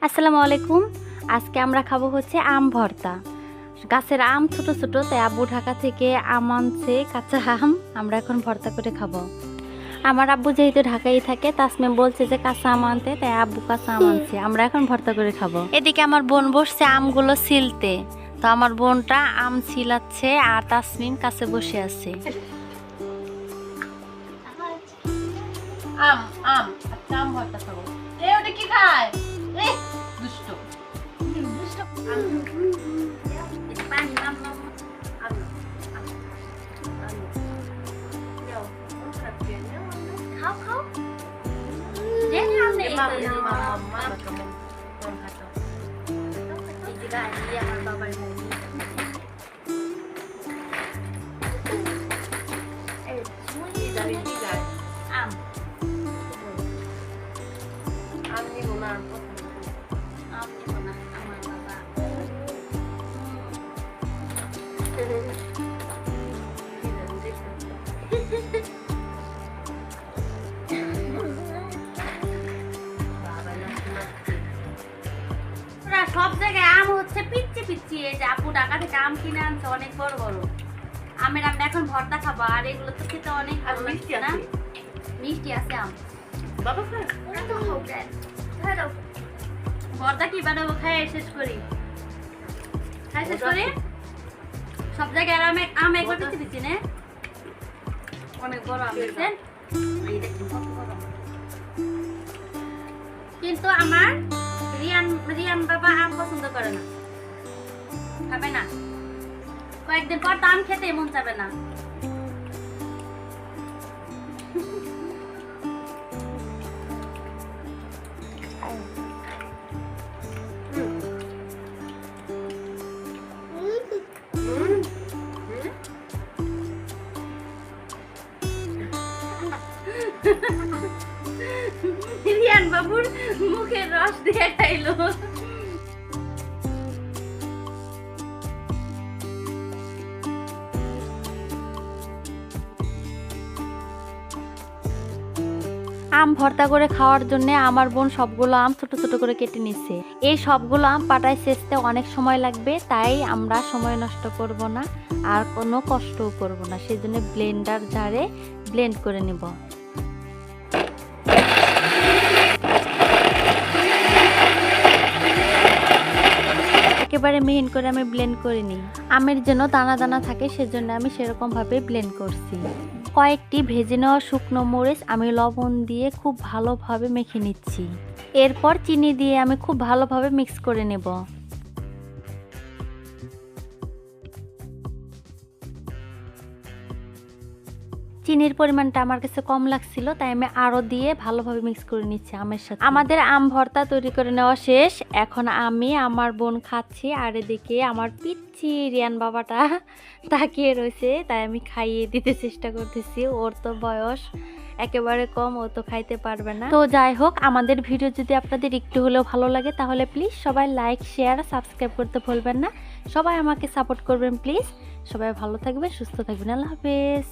আসসালামু আলাইকুম। আজকে আমরা খাবো হচ্ছে আম ভর্তা। গাছের আম ছোট ছোট, তাই আব্বু ঢাকা থেকে আম আনছে, কাঁচা আম। আমরা এখন ভর্তা করে খাবো। আমার আব্বু যেহেতু ঢাকায় থাকে, তাসমিম বলছে যে কাঁচা আম আনতে, তাই আব্বু কাঁচা আম আনছে। আমরা এখন ভর্তা করে খাবো। এদিকে আমার বোন বসছে আমগুলো ছিলতে। তো আমার বোনটা আম ছিলাচ্ছে আর তাসমিম কাছে বসে আছে। আম আম আচ্ছা আম ভর্তা খাবো। ওটা কি খায়? দুষ্ট দুষ্ট পানি আম খাও খাও। আমার বাবার আম আম নিব না আম নিব না, আমার বাবা। সব জায়গায় আম হচ্ছে পিচ্ছি পিচ্ছি। এই যে আপু ঢাকা থেকে আম কিনে আনছে অনেক বড় বড় আমের। আমরা এখন ভর্তা খাবো, আর এগুলো তো খেতে অনেক ভালো লাগছে না? মিষ্টি আছে আম। বাবা খায় ভর্তা কি বানাবো? খাই শেষ করি, খাই শেষ করি। সব জায়গায় আম একবার পিচ্ছি পিচ্ছি না, অনেক বড় আম দেখছেন। কিন্তু আমার রিয়ান বাবা আম পছন্দ করে না, খাবে না। কয়েকদিন পর তো আম খেতে মন যাবে না। রিয়ান বাবুর মুখের রস দিয়ে খাইলো। আম ভর্তা করে খাওয়ার জন্য আমার বোন সবগুলো আম ছোট ছোট করে কেটে নিচ্ছে। এই সবগুলো আম পাটায় ছেঁচতে অনেক সময় লাগবে, তাই আমরা সময় নষ্ট করব না আর কোনো কষ্টও করব না। সেই জন্য ব্লেন্ডার জারে ব্লেন্ড করে নিব। একেবারে মিহিন করে আমি ব্লেন্ড করে নিই। আমের জন্য দানা দানা থাকে, সেজন্য আমি সেরকম ভাবে ব্লেন্ড করছি। কয়েকটি ভেজে নেওয়া শুকনো মরিচ আমি লবণ দিয়ে খুব ভালোভাবে মেখে নিচ্ছি। এরপর চিনি দিয়ে আমি খুব ভালোভাবে মিক্স করে নেব। চিনির পরিমাণটা আমার কাছে কম লাগছিল, তাই আমি আরো দিয়ে ভালোভাবে মিক্স করে নিচ্ছি আমের সাথে। আমাদের আম ভর্তা তৈরি করে নেওয়া শেষ। এখন আমি আমার বোন খাচ্ছি, আর এদিকে আমার পিচ্ছি রিয়ান বাবাটা তাকিয়ে রয়েছে, তাই আমি খাইয়ে দিতে চেষ্টা করতেছি। ওর তো বয়স একেবারে কম, ও তো খাইতে পারবে না। তো যাই হোক, আমাদের ভিডিও যদি আপনাদের একটু হলেও ভালো লাগে, তাহলে প্লিজ সবাই লাইক শেয়ার সাবস্ক্রাইব করতে ভুলবেন না। সবাই আমাকে সাপোর্ট করবেন প্লিজ। সবাই ভালো থাকবেন, সুস্থ থাকবেন। আল্লাহ হাফেজ।